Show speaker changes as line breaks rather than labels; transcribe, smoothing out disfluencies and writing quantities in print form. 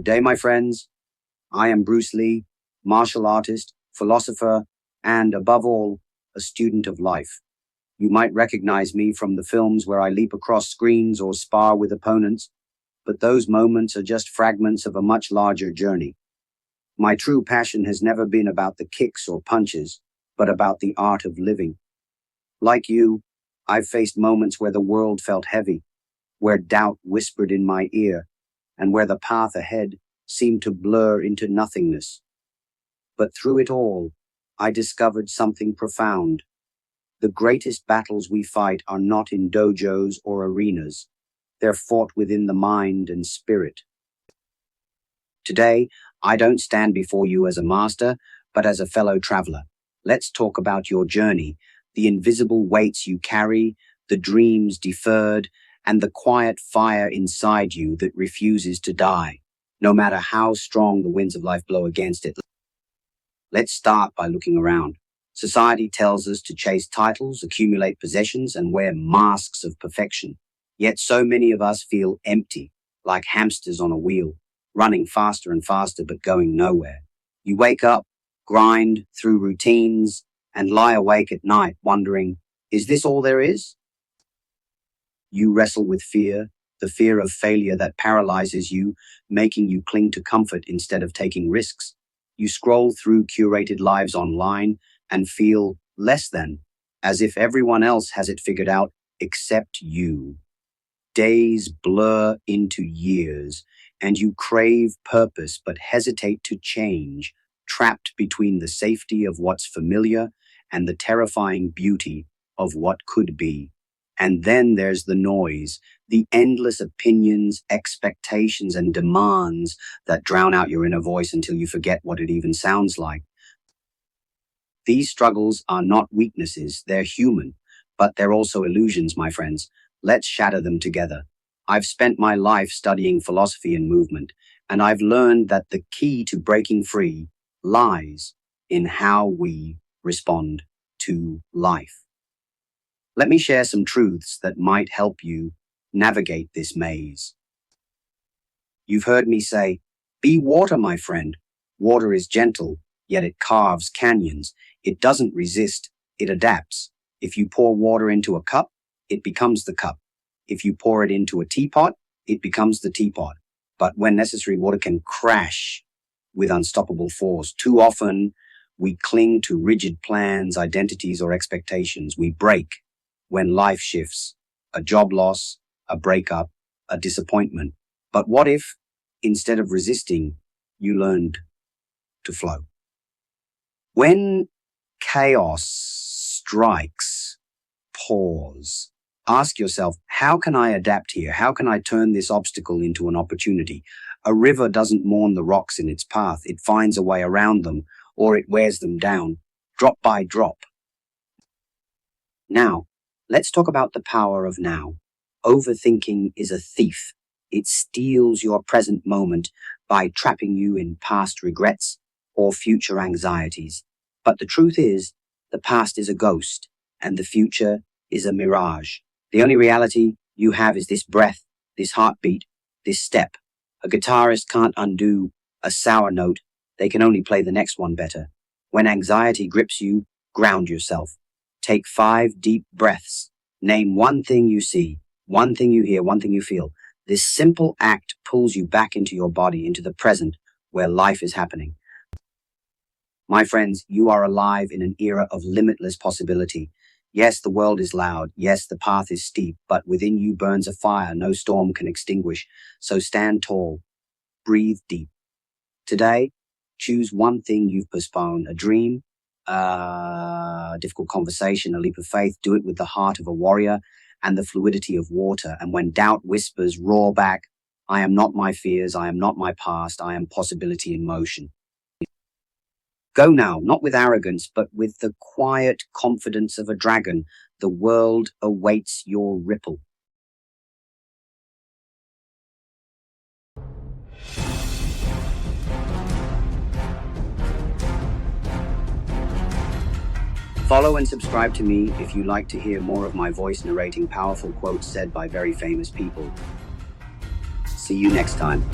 Good day, my friends. I am Bruce Lee, martial artist, philosopher, and above all, a student of life. You might recognize me from the films where I leap across screens or spar with opponents, but those moments are just fragments of a much larger journey. My true passion has never been about the kicks or punches, but about the art of living. Like you, I've faced moments where the world felt heavy, where doubt whispered in my ear, and where the path ahead seemed to blur into nothingness. But through it all, I discovered something profound. The greatest battles we fight are not in dojos or arenas. They're fought within the mind and spirit. Today, I don't stand before you as a master, but as a fellow traveler. Let's talk about your journey, the invisible weights you carry, the dreams deferred, and the quiet fire inside you that refuses to die, no matter how strong the winds of life blow against it. Let's start by looking around. Society tells us to chase titles, accumulate possessions, and wear masks of perfection. Yet so many of us feel empty, like hamsters on a wheel, running faster and faster but going nowhere. You wake up, grind through routines, and lie awake at night wondering, is this all there is? You wrestle with fear, the fear of failure that paralyzes you, making you cling to comfort instead of taking risks. You scroll through curated lives online and feel less than, as if everyone else has it figured out except you. Days blur into years, and you crave purpose but hesitate to change, trapped between the safety of what's familiar and the terrifying beauty of what could be. And then there's the noise, the endless opinions, expectations, and demands that drown out your inner voice until you forget what it even sounds like. These struggles are not weaknesses, they're human, but they're also illusions, my friends. Let's shatter them together. I've spent my life studying philosophy and movement, and I've learned that the key to breaking free lies in how we respond to life. Let me share some truths that might help you navigate this maze. You've heard me say, be water, my friend. Water is gentle, yet it carves canyons. It doesn't resist, it adapts. If you pour water into a cup, it becomes the cup. If you pour it into a teapot, it becomes the teapot. But when necessary, water can crash with unstoppable force. Too often, we cling to rigid plans, identities, or expectations. We break when life shifts, a job loss, a breakup, a disappointment. But what if, instead of resisting, you learned to flow? When chaos strikes, pause. Ask yourself, how can I adapt here? How can I turn this obstacle into an opportunity? A river doesn't mourn the rocks in its path. It finds a way around them, or it wears them down, drop by drop. Now, let's talk about the power of now. Overthinking is a thief. It steals your present moment by trapping you in past regrets or future anxieties. But the truth is, the past is a ghost, and the future is a mirage. The only reality you have is this breath, this heartbeat, this step. A guitarist can't undo a sour note. They can only play the next one better. When anxiety grips you, ground yourself. Take 5 deep breaths. Name one thing you see, one thing you hear, one thing you feel. This simple act pulls you back into your body, into the present, where life is happening. My friends, you are alive in an era of limitless possibility. Yes, the world is loud. Yes, the path is steep, but within you burns a fire no storm can extinguish. So stand tall, breathe deep. Today, choose one thing you've postponed, a dream, a difficult conversation, a leap of faith. Do it with the heart of a warrior and the fluidity of water. And when doubt whispers, roar back, I am not my fears, I am not my past, I am possibility in motion. Go now, not with arrogance, but with the quiet confidence of a dragon. The world awaits your ripple. Follow and subscribe to me if you like to hear more of my voice narrating powerful quotes said by very famous people. See you next time.